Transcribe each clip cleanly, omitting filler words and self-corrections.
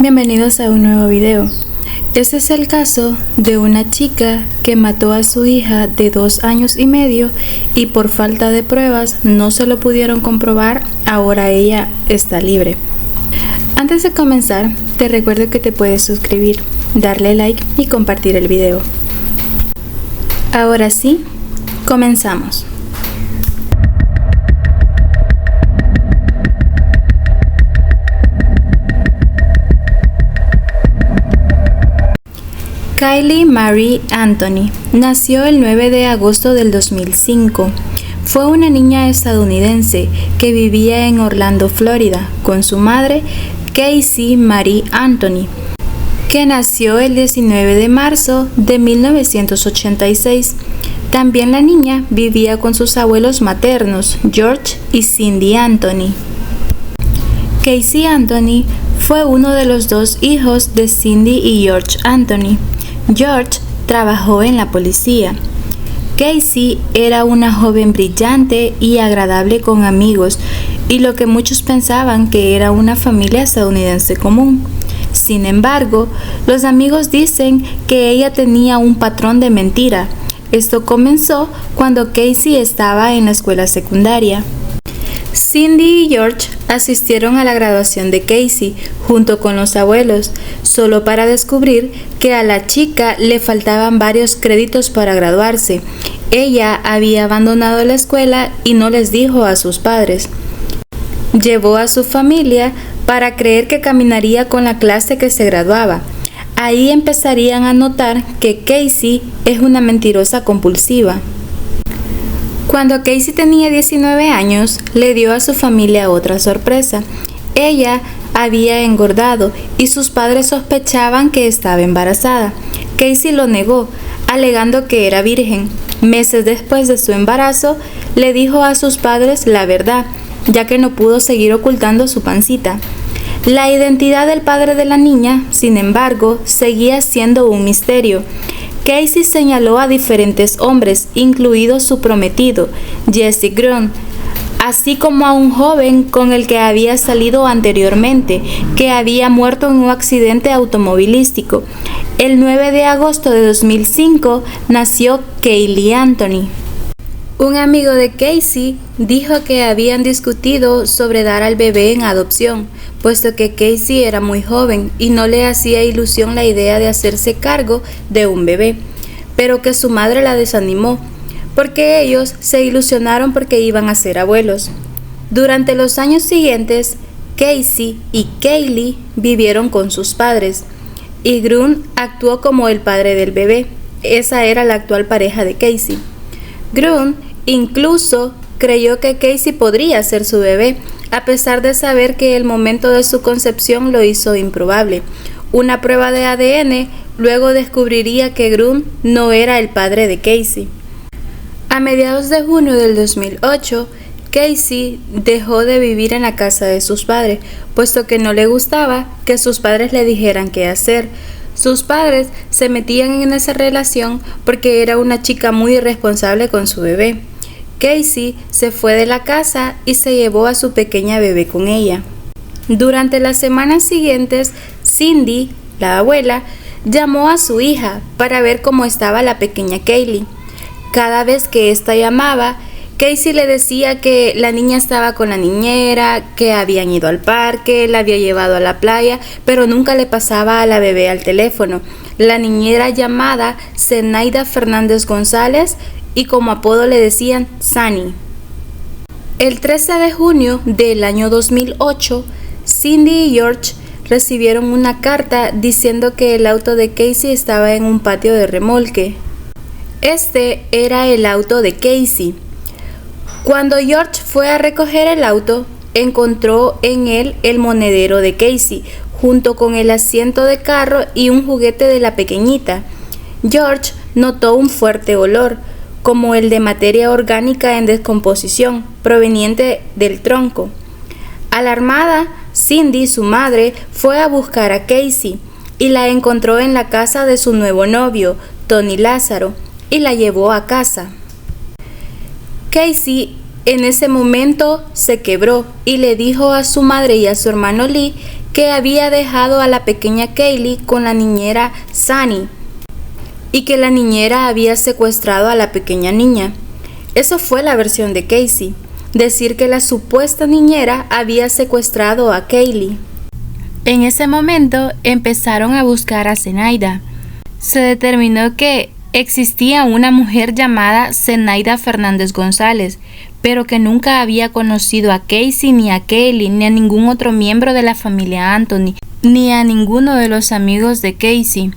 Bienvenidos a un nuevo video. Este es el caso de una chica que mató a su hija de 2 años y medio y por falta de pruebas no se lo pudieron comprobar. Ahora ella está libre. Antes de comenzar, te recuerdo que te puedes suscribir, darle like y compartir el video. Ahora sí, comenzamos. Kylie Marie Anthony nació el 9 de agosto del 2005. Fue una niña estadounidense que vivía en Orlando, Florida, con su madre, Casey Marie Anthony, que nació el 19 de marzo de 1986. También la niña vivía con sus abuelos maternos, George y Cindy Anthony. Casey Anthony fue uno de los 2 hijos de Cindy y George Anthony. George trabajó en la policía. Casey era una joven brillante y agradable con amigos, y lo que muchos pensaban que era una familia estadounidense común. Sin embargo, los amigos dicen que ella tenía un patrón de mentira. Esto comenzó cuando Casey estaba en la escuela secundaria. Cindy y George asistieron a la graduación de Casey junto con los abuelos, solo para descubrir que a la chica le faltaban varios créditos para graduarse. Ella había abandonado la escuela y no les dijo a sus padres. Llevó a su familia para creer que caminaría con la clase que se graduaba. Ahí empezarían a notar que Casey es una mentirosa compulsiva. Cuando Casey tenía 19 años, le dio a su familia otra sorpresa. Ella había engordado y sus padres sospechaban que estaba embarazada. Casey lo negó, alegando que era virgen. Meses después de su embarazo, le dijo a sus padres la verdad, ya que no pudo seguir ocultando su pancita. La identidad del padre de la niña, sin embargo, seguía siendo un misterio. Casey señaló a diferentes hombres, incluido su prometido, Jesse Grun, así como a un joven con el que había salido anteriormente, que había muerto en un accidente automovilístico. El 9 de agosto de 2005 nació Kaylee Anthony. Un amigo de Casey dijo que habían discutido sobre dar al bebé en adopción, puesto que Casey era muy joven y no le hacía ilusión la idea de hacerse cargo de un bebé, pero que su madre la desanimó, porque ellos se ilusionaron porque iban a ser abuelos. Durante los años siguientes, Casey y Kaylee vivieron con sus padres, y Grun actuó como el padre del bebé. Esa era la actual pareja de Casey. Grun incluso creyó que Casey podría ser su bebé, a pesar de saber que el momento de su concepción lo hizo improbable. Una prueba de ADN luego descubriría que Grun no era el padre de Casey. A mediados de junio del 2008, Casey dejó de vivir en la casa de sus padres, puesto que no le gustaba que sus padres le dijeran qué hacer. Sus padres se metían en esa relación porque era una chica muy irresponsable con su bebé. Casey se fue de la casa y se llevó a su pequeña bebé con ella. Durante las semanas siguientes, Cindy, la abuela, llamó a su hija para ver cómo estaba la pequeña Kaylee. Cada vez que ésta llamaba, Casey le decía que la niña estaba con la niñera, que habían ido al parque, la había llevado a la playa, pero nunca le pasaba a la bebé al teléfono. La niñera llamada Zenaida Fernández González, y como apodo le decían Sani. El 13 de junio del año 2008, Cindy y George recibieron una carta diciendo que el auto de Casey estaba en un patio de remolque. Este era el auto de Casey. Cuando George fue a recoger el auto, encontró en él el monedero de Casey, junto con el asiento de carro y un juguete de la pequeñita. George notó un fuerte olor, como el de materia orgánica en descomposición, proveniente del tronco. Alarmada, Cindy, su madre, fue a buscar a Casey y la encontró en la casa de su nuevo novio, Tony Lázaro, y la llevó a casa. Casey en ese momento se quebró y le dijo a su madre y a su hermano Lee que había dejado a la pequeña Kaylee con la niñera Sunny y que la niñera había secuestrado a la pequeña niña. Eso fue la versión de Casey, decir que la supuesta niñera había secuestrado a Kaylee. En ese momento empezaron a buscar a Zenaida. Se determinó que existía una mujer llamada Zenaida Fernández González, pero que nunca había conocido a Casey ni a Kaylee ni a ningún otro miembro de la familia Anthony, ni a ninguno de los amigos de Casey.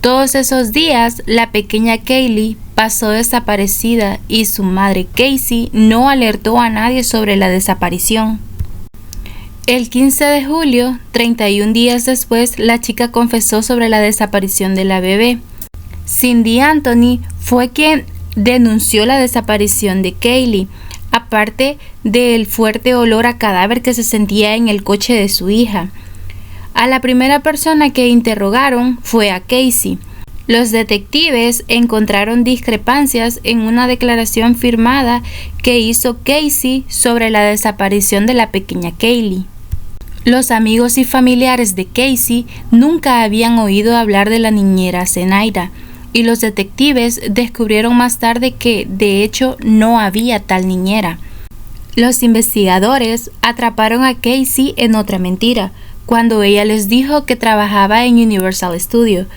Todos esos días, la pequeña Kaylee pasó desaparecida y su madre Casey no alertó a nadie sobre la desaparición. El 15 de julio, 31 días después, la chica confesó sobre la desaparición de la bebé. Cindy Anthony fue quien denunció la desaparición de Kaylee, aparte del fuerte olor a cadáver que se sentía en el coche de su hija. A la primera persona que interrogaron fue a Casey. Los detectives encontraron discrepancias en una declaración firmada que hizo Casey sobre la desaparición de la pequeña Kaylee. Los amigos y familiares de Casey nunca habían oído hablar de la niñera Zenaida, y los detectives descubrieron más tarde que, de hecho, no había tal niñera. Los investigadores atraparon a Casey en otra mentira, cuando ella les dijo que trabajaba en Universal Studios.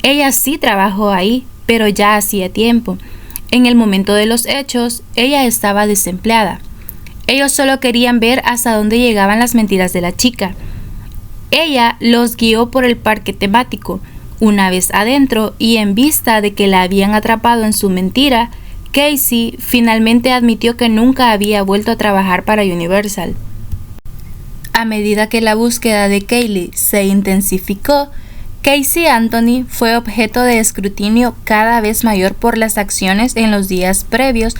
Ella sí trabajó ahí, pero ya hacía tiempo. En el momento de los hechos, ella estaba desempleada. Ellos solo querían ver hasta dónde llegaban las mentiras de la chica. Ella los guió por el parque temático. Una vez adentro y en vista de que la habían atrapado en su mentira, Casey finalmente admitió que nunca había vuelto a trabajar para Universal. A medida que la búsqueda de Kaylee se intensificó, Casey Anthony fue objeto de escrutinio cada vez mayor por las acciones en los días previos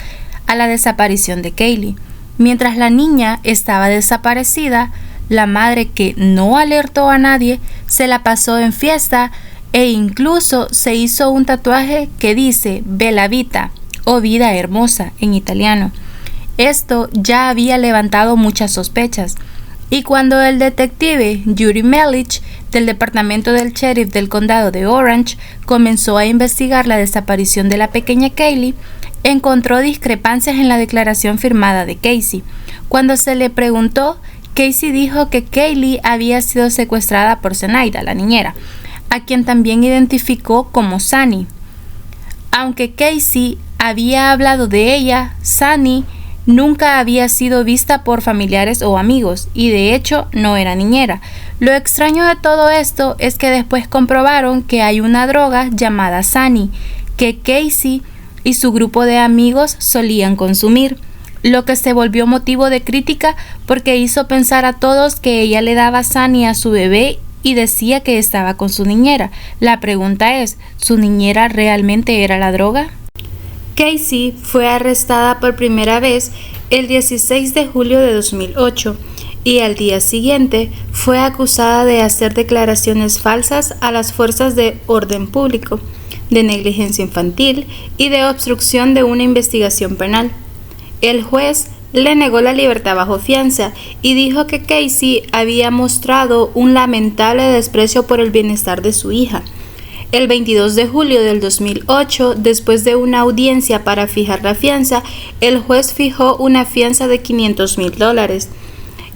a la desaparición de Kaylee. Mientras la niña estaba desaparecida, la madre, que no alertó a nadie, se la pasó en fiesta e incluso se hizo un tatuaje que dice Bella Vita o Vida Hermosa en italiano. Esto ya había levantado muchas sospechas. Y cuando el detective Judy Melich del departamento del sheriff del condado de Orange comenzó a investigar la desaparición de la pequeña Kaylee, encontró discrepancias en la declaración firmada de Casey. Cuando se le preguntó, Casey dijo que Kaylee había sido secuestrada por Zenaida, la niñera, a quien también identificó como Sunny. Aunque Casey había hablado de ella, Sunny nunca había sido vista por familiares o amigos y de hecho no era niñera. Lo extraño de todo esto es que después comprobaron que hay una droga llamada Sunny que Casey y su grupo de amigos solían consumir, lo que se volvió motivo de crítica porque hizo pensar a todos que ella le daba Sunny a su bebé y decía que estaba con su niñera. La pregunta es, ¿su niñera realmente era la droga? Casey fue arrestada por primera vez el 16 de julio de 2008 y al día siguiente fue acusada de hacer declaraciones falsas a las fuerzas de orden público, de negligencia infantil y de obstrucción de una investigación penal. El juez le negó la libertad bajo fianza y dijo que Casey había mostrado un lamentable desprecio por el bienestar de su hija. El 22 de julio del 2008, después de una audiencia para fijar la fianza, el juez fijó una fianza de $500,000.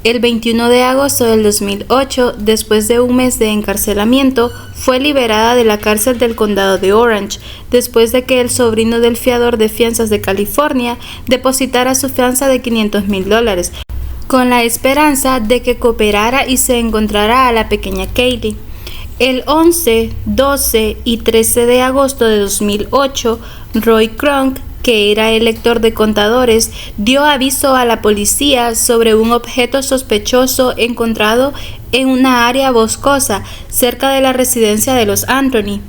El 21 de agosto del 2008, después de un mes de encarcelamiento, fue liberada de la cárcel del condado de Orange, después de que el sobrino del fiador de fianzas de California depositara su fianza de $500,000, con la esperanza de que cooperara y se encontrara a la pequeña Kaylee. El 11, 12 y 13 de agosto de 2008, Roy Kronk, que era el lector de contadores, dio aviso a la policía sobre un objeto sospechoso encontrado en una área boscosa cerca de la residencia de los Anthony.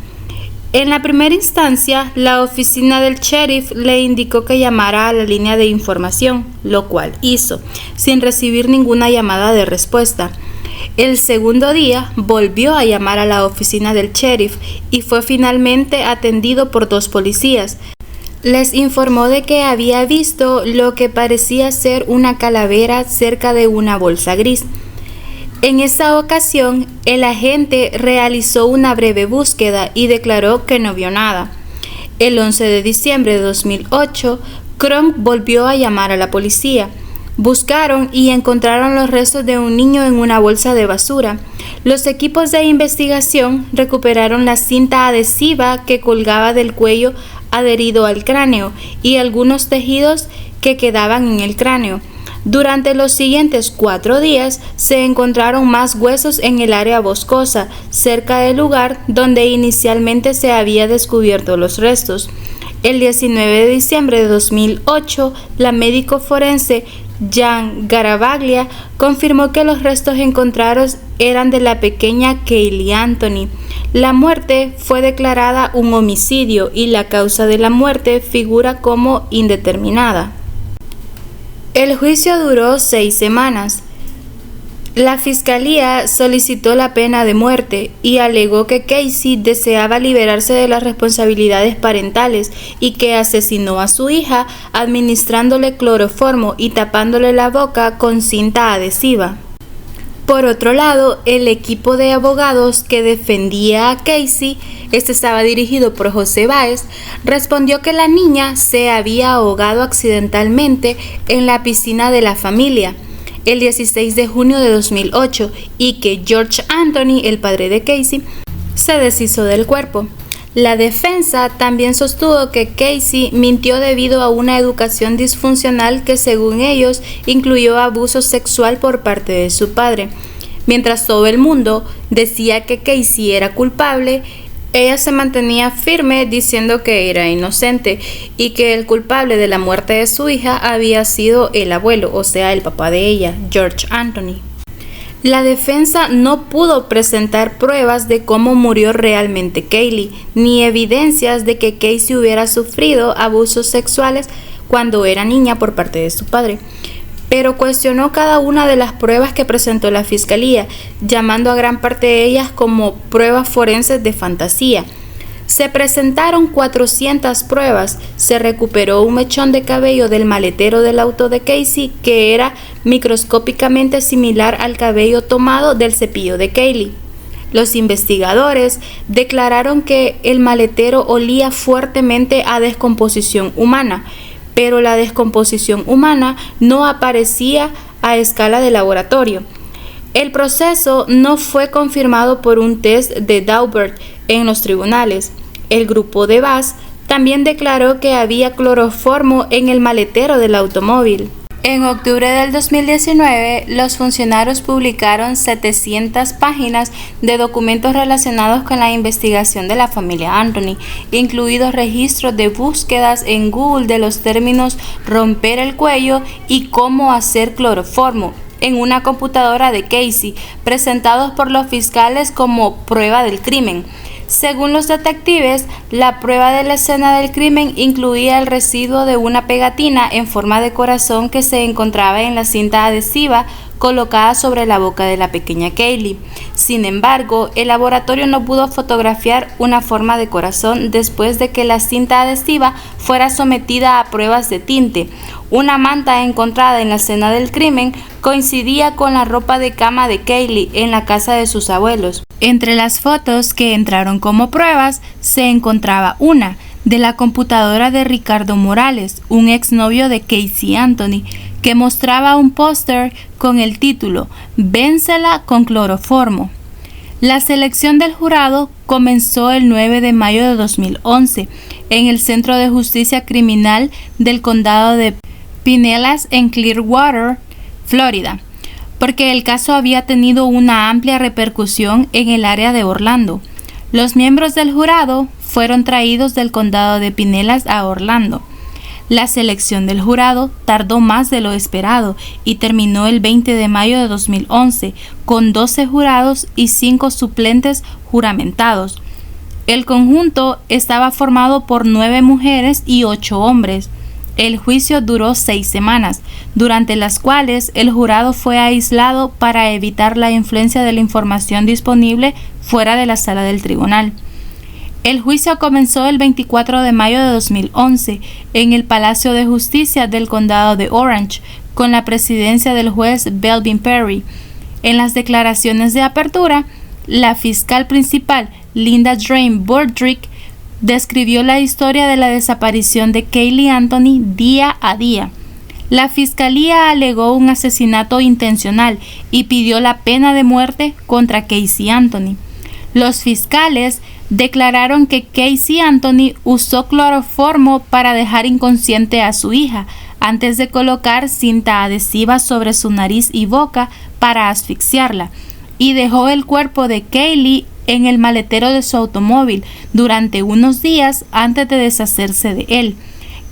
En la primera instancia, la oficina del sheriff le indicó que llamara a la línea de información, lo cual hizo, sin recibir ninguna llamada de respuesta. El segundo día volvió a llamar a la oficina del sheriff y fue finalmente atendido por 2 policías. Les informó de que había visto lo que parecía ser una calavera cerca de una bolsa gris. En esa ocasión, el agente realizó una breve búsqueda y declaró que no vio nada. El 11 de diciembre de 2008, Cronk volvió a llamar a la policía. Buscaron y encontraron los restos de un niño en una bolsa de basura. Los equipos de investigación recuperaron la cinta adhesiva que colgaba del cuello adherido al cráneo y algunos tejidos que quedaban en el cráneo. Durante los siguientes 4 días se encontraron más huesos en el área boscosa, cerca del lugar donde inicialmente se había descubierto los restos. El 19 de diciembre de 2008, la médico forense Jan Garavaglia confirmó que los restos encontrados eran de la pequeña Caylee Anthony. La muerte fue declarada un homicidio y la causa de la muerte figura como indeterminada. El juicio duró 6 semanas. La fiscalía solicitó la pena de muerte y alegó que Casey deseaba liberarse de las responsabilidades parentales y que asesinó a su hija administrándole cloroformo y tapándole la boca con cinta adhesiva. Por otro lado, el equipo de abogados que defendía a Casey, estaba dirigido por José Báez, respondió que la niña se había ahogado accidentalmente en la piscina de la familia el 16 de junio de 2008 y que George Anthony, el padre de Casey, se deshizo del cuerpo. La defensa también sostuvo que Casey mintió debido a una educación disfuncional que, según ellos, incluyó abuso sexual por parte de su padre. Mientras todo el mundo decía que Casey era culpable, ella se mantenía firme diciendo que era inocente y que el culpable de la muerte de su hija había sido el abuelo, o sea, el papá de ella, George Anthony. La defensa no pudo presentar pruebas de cómo murió realmente Caylee, ni evidencias de que Casey hubiera sufrido abusos sexuales cuando era niña por parte de su padre, pero cuestionó cada una de las pruebas que presentó la fiscalía, llamando a gran parte de ellas como pruebas forenses de fantasía. Se presentaron 400 pruebas, se recuperó un mechón de cabello del maletero del auto de Casey que era microscópicamente similar al cabello tomado del cepillo de Caylee. Los investigadores declararon que el maletero olía fuertemente a descomposición humana, pero la descomposición humana no aparecía a escala de laboratorio. El proceso no fue confirmado por un test de Daubert en los tribunales. El grupo de Bass también declaró que había cloroformo en el maletero del automóvil. En octubre del 2019, los funcionarios publicaron 700 páginas de documentos relacionados con la investigación de la familia Anthony, incluidos registros de búsquedas en Google de los términos romper el cuello y cómo hacer cloroformo en una computadora de Casey, presentados por los fiscales como prueba del crimen. Según los detectives, la prueba de la escena del crimen incluía el residuo de una pegatina en forma de corazón que se encontraba en la cinta adhesiva colocada sobre la boca de la pequeña Caylee. Sin embargo, el laboratorio no pudo fotografiar una forma de corazón después de que la cinta adhesiva fuera sometida a pruebas de tinte. Una manta encontrada en la escena del crimen coincidía con la ropa de cama de Caylee en la casa de sus abuelos. Entre las fotos que entraron como pruebas se encontraba una de la computadora de Ricardo Morales, un exnovio de Casey Anthony, que mostraba un póster con el título "Vénsela con cloroformo". La selección del jurado comenzó el 9 de mayo de 2011 en el Centro de Justicia Criminal del Condado de Pinellas en Clearwater, Florida, porque el caso había tenido una amplia repercusión en el área de Orlando. Los miembros del jurado fueron traídos del condado de Pinellas a Orlando. La selección del jurado tardó más de lo esperado y terminó el 20 de mayo de 2011 con 12 jurados y 5 suplentes juramentados. El conjunto estaba formado por 9 mujeres y 8 hombres. El juicio duró 6 semanas, durante las cuales el jurado fue aislado para evitar la influencia de la información disponible fuera de la sala del tribunal. El juicio comenzó el 24 de mayo de 2011 en el Palacio de Justicia del Condado de Orange, con la presidencia del juez Belvin Perry. En las declaraciones de apertura, la fiscal principal, Linda Drain Bordrick, describió la historia de la desaparición de Caylee Anthony día a día. La fiscalía alegó un asesinato intencional y pidió la pena de muerte contra Casey Anthony. Los fiscales declararon que Casey Anthony usó cloroformo para dejar inconsciente a su hija antes de colocar cinta adhesiva sobre su nariz y boca para asfixiarla, y dejó el cuerpo de Caylee en el maletero de su automóvil durante unos días antes de deshacerse de él.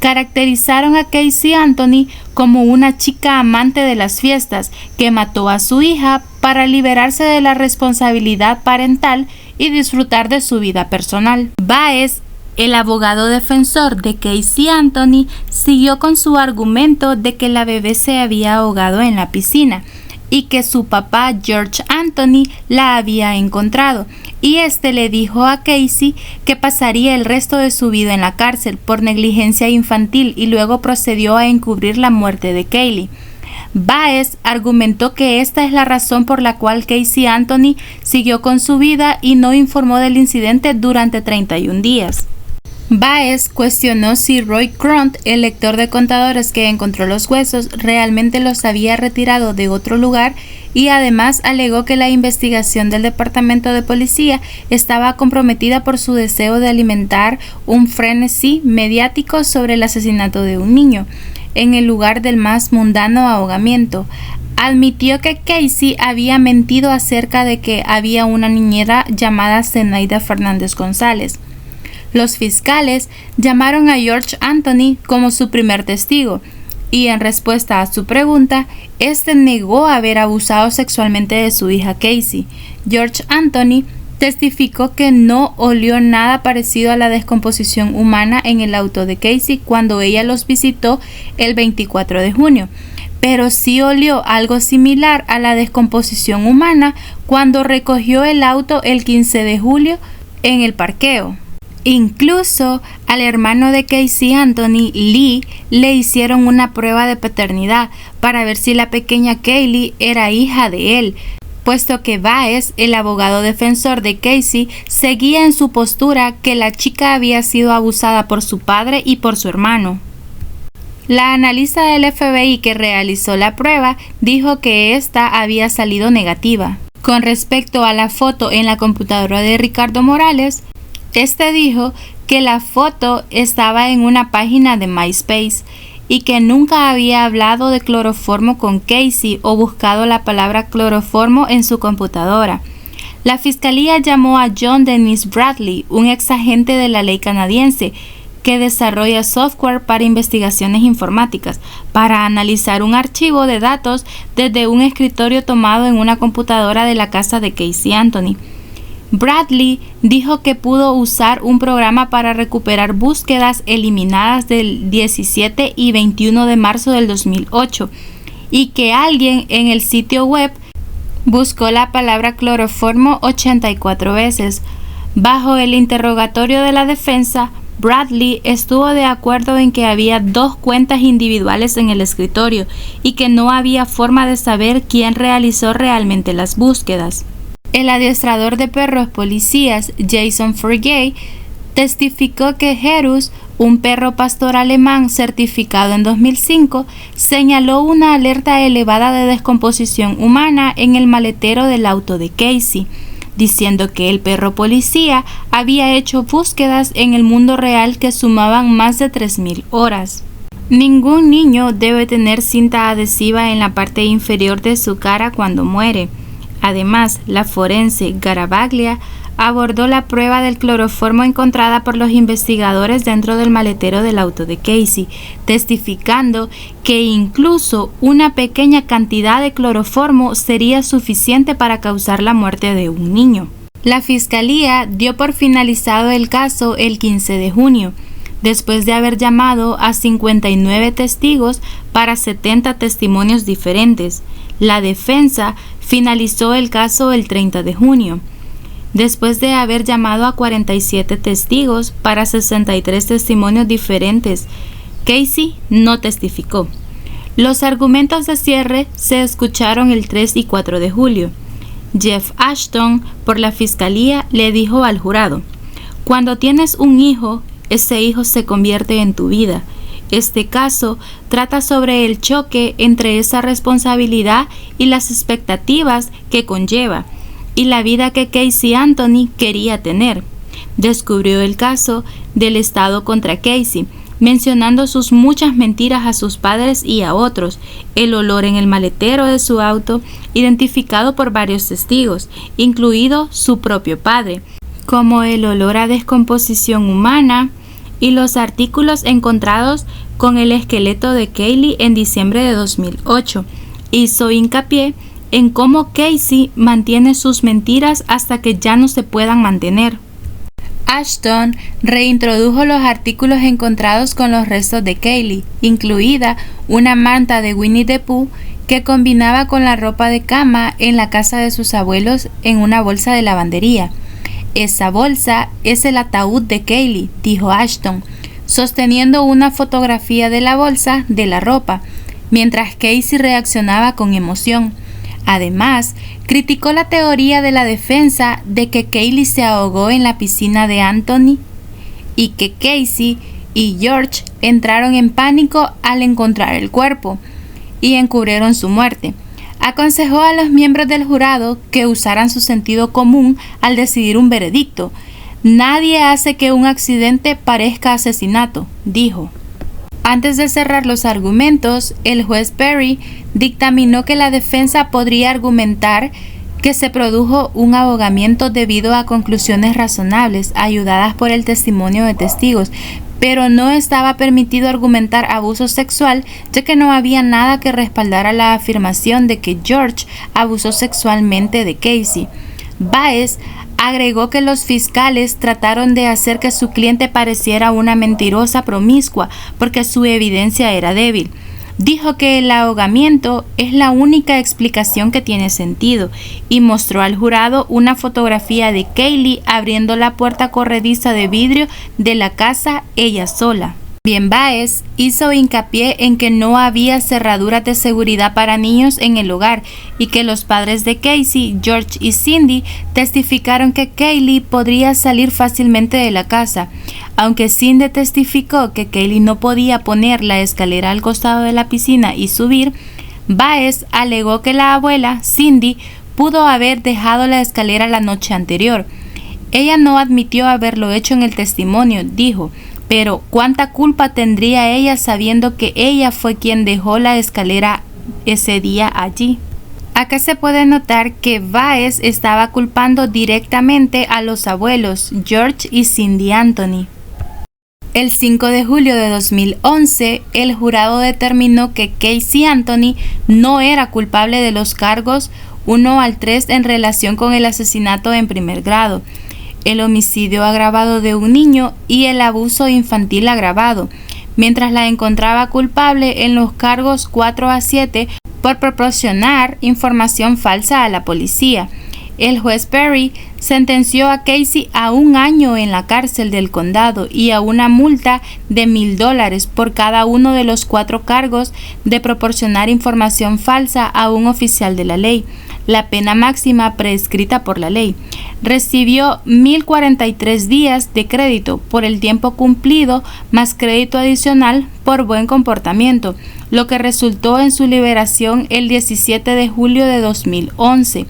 Caracterizaron a Casey Anthony como una chica amante de las fiestas que mató a su hija para liberarse de la responsabilidad parental y disfrutar de su vida personal. Baez, el abogado defensor de Casey Anthony, siguió con su argumento de que la bebé se había ahogado en la piscina y que su papá George Anthony la había encontrado, y le dijo a Casey que pasaría el resto de su vida en la cárcel por negligencia infantil, y luego procedió a encubrir la muerte de Caylee. Baez argumentó que esta es la razón por la cual Casey Anthony siguió con su vida y no informó del incidente durante 31 días. Baez cuestionó si Roy Crunt, el lector de contadores que encontró los huesos, realmente los había retirado de otro lugar, y además alegó que la investigación del Departamento de Policía estaba comprometida por su deseo de alimentar un frenesí mediático sobre el asesinato de un niño, en el lugar del más mundano ahogamiento. Admitió que Casey había mentido acerca de que había una niñera llamada Zenaida Fernández González. Los fiscales llamaron a George Anthony como su primer testigo, y en respuesta a su pregunta, negó haber abusado sexualmente de su hija Casey. George Anthony testificó que no olió nada parecido a la descomposición humana en el auto de Casey cuando ella los visitó el 24 de junio, pero sí olió algo similar a la descomposición humana cuando recogió el auto el 15 de julio en el parqueo. Incluso al hermano de Casey Anthony, Lee, le hicieron una prueba de paternidad para ver si la pequeña Caylee era hija de él, puesto que Baez, el abogado defensor de Casey, seguía en su postura que la chica había sido abusada por su padre y por su hermano. La analista del FBI que realizó la prueba dijo que esta había salido negativa. Con respecto a la foto en la computadora de Ricardo Morales, dijo que la foto estaba en una página de MySpace y que nunca había hablado de cloroformo con Casey o buscado la palabra cloroformo en su computadora. La fiscalía llamó a John Dennis Bradley, un exagente de la ley canadiense que desarrolla software para investigaciones informáticas, para analizar un archivo de datos desde un escritorio tomado en una computadora de la casa de Casey Anthony. Bradley dijo que pudo usar un programa para recuperar búsquedas eliminadas del 17 y 21 de marzo del 2008 y que alguien en el sitio web buscó la palabra cloroformo 84 veces. Bajo el interrogatorio de la defensa, Bradley estuvo de acuerdo en que había 2 cuentas individuales en el escritorio y que no había forma de saber quién realizó realmente las búsquedas. El adiestrador de perros policías Jason Fergay testificó que Herus, un perro pastor alemán certificado en 2005, señaló una alerta elevada de descomposición humana en el maletero del auto de Casey, diciendo que el perro policía había hecho búsquedas en el mundo real que sumaban más de 3.000 horas. Ningún niño debe tener cinta adhesiva en la parte inferior de su cara cuando muere. Además, la forense Garavaglia abordó la prueba del cloroformo encontrada por los investigadores dentro del maletero del auto de Casey, testificando que incluso una pequeña cantidad de cloroformo sería suficiente para causar la muerte de un niño. La fiscalía dio por finalizado el caso el 15 de junio, después de haber llamado a 59 testigos para 70 testimonios diferentes. La defensa finalizó el caso el 30 de junio, después de haber llamado a 47 testigos para 63 testimonios diferentes. Casey no testificó. Los argumentos de cierre se escucharon el 3 y 4 de julio. Jeff Ashton, por la fiscalía, le dijo al jurado: "Cuando tienes un hijo, ese hijo se convierte en tu vida. Este caso trata sobre el choque entre esa responsabilidad y las expectativas que conlleva, y la vida que Casey Anthony quería tener". Descubrió el caso del Estado contra Casey, mencionando sus muchas mentiras a sus padres y a otros, el olor en el maletero de su auto, identificado por varios testigos, incluido su propio padre, como el olor a descomposición humana, y los artículos encontrados con el esqueleto de Caylee en diciembre de 2008. Hizo hincapié en cómo Casey mantiene sus mentiras hasta que ya no se puedan mantener. Ashton reintrodujo los artículos encontrados con los restos de Caylee, incluida una manta de Winnie the Pooh que combinaba con la ropa de cama en la casa de sus abuelos en una bolsa de lavandería. "Esa bolsa es el ataúd de Caylee", dijo Ashton, sosteniendo una fotografía de la bolsa de la ropa, mientras Casey reaccionaba con emoción. Además, criticó la teoría de la defensa de que Caylee se ahogó en la piscina de Anthony y que Casey y George entraron en pánico al encontrar el cuerpo y encubrieron su muerte. Aconsejó a los miembros del jurado que usaran su sentido común al decidir un veredicto. "Nadie hace que un accidente parezca asesinato", dijo. Antes de cerrar los argumentos, el juez Perry dictaminó que la defensa podría argumentar que se produjo un ahogamiento debido a conclusiones razonables, ayudadas por el testimonio de testigos, pero no estaba permitido argumentar abuso sexual, ya que no había nada que respaldara la afirmación de que George abusó sexualmente de Casey. Baez agregó que los fiscales trataron de hacer que su cliente pareciera una mentirosa promiscua porque su evidencia era débil. Dijo que el ahogamiento es la única explicación que tiene sentido y mostró al jurado una fotografía de Caylee abriendo la puerta corrediza de vidrio de la casa ella sola. Bien, Baez hizo hincapié en que no había cerraduras de seguridad para niños en el hogar y que los padres de Casey, George y Cindy, testificaron que Caylee podría salir fácilmente de la casa. Aunque Cindy testificó que Caylee no podía poner la escalera al costado de la piscina y subir, Baez alegó que la abuela, Cindy, pudo haber dejado la escalera la noche anterior. Ella no admitió haberlo hecho en el testimonio, dijo, pero ¿cuánta culpa tendría ella sabiendo que ella fue quien dejó la escalera ese día allí? Acá se puede notar que Baez estaba culpando directamente a los abuelos George y Cindy Anthony. El 5 de julio de 2011, el jurado determinó que Casey Anthony no era culpable de los cargos 1 al 3 en relación con el asesinato en primer grado, el homicidio agravado de un niño y el abuso infantil agravado, mientras la encontraba culpable en los cargos 4 a 7 por proporcionar información falsa a la policía. El juez Perry sentenció a Casey a 1 año en la cárcel del condado y a una multa de $1,000 por cada uno de los 4 cargos de proporcionar información falsa a un oficial de la ley, la pena máxima prescrita por la ley. Recibió 1,043 días de crédito por el tiempo cumplido más crédito adicional por buen comportamiento, lo que resultó en su liberación el 17 de julio de 2011.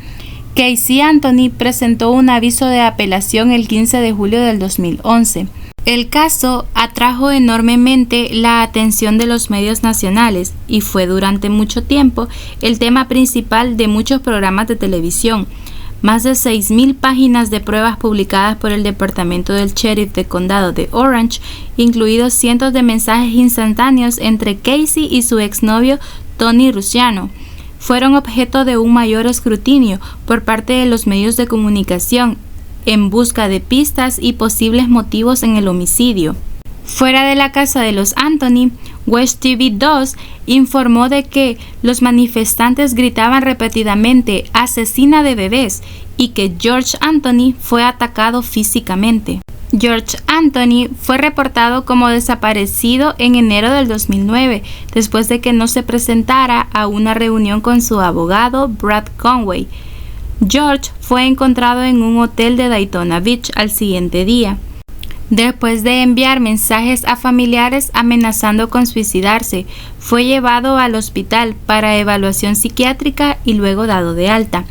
Casey Anthony presentó un aviso de apelación el 15 de julio del 2011. El caso atrajo enormemente la atención de los medios nacionales y fue durante mucho tiempo el tema principal de muchos programas de televisión. Más de 6,000 páginas de pruebas publicadas por el Departamento del Sheriff del Condado de Orange, incluidos cientos de mensajes instantáneos entre Casey y su exnovio Tony Rusciano, fueron objeto de un mayor escrutinio por parte de los medios de comunicación en busca de pistas y posibles motivos en el homicidio. Fuera de la casa de los Anthony, West TV 2 informó de que los manifestantes gritaban repetidamente "asesina de bebés" y que George Anthony fue atacado físicamente. George Anthony fue reportado como desaparecido en enero del 2009, después de que no se presentara a una reunión con su abogado Brad Conway. George fue encontrado en un hotel de Daytona Beach al siguiente día, después de enviar mensajes a familiares amenazando con suicidarse. Fue llevado al hospital para evaluación psiquiátrica y luego dado de alta.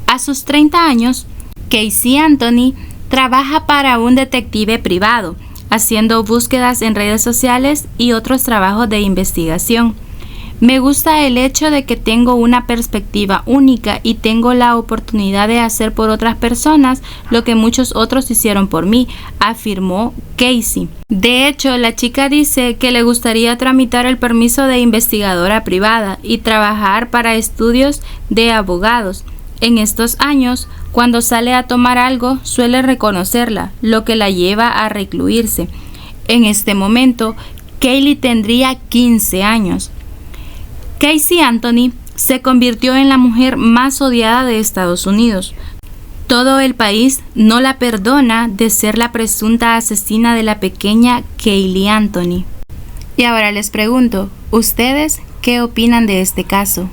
A sus 30 años, Casey Anthony trabaja para un detective privado, haciendo búsquedas en redes sociales y otros trabajos de investigación. Me gusta el hecho de que tengo una perspectiva única y tengo la oportunidad de hacer por otras personas lo que muchos otros hicieron por mí, afirmó Casey. De hecho, la chica dice que le gustaría tramitar el permiso de investigadora privada y trabajar para estudios de abogados. En estos años, cuando sale a tomar algo, suele reconocerla, lo que la lleva a recluirse. En este momento, Kaylee tendría 15 años. Casey Anthony se convirtió en la mujer más odiada de Estados Unidos. Todo el país no la perdona de ser la presunta asesina de la pequeña Caylee Anthony. Y ahora les pregunto, ¿ustedes qué opinan de este caso?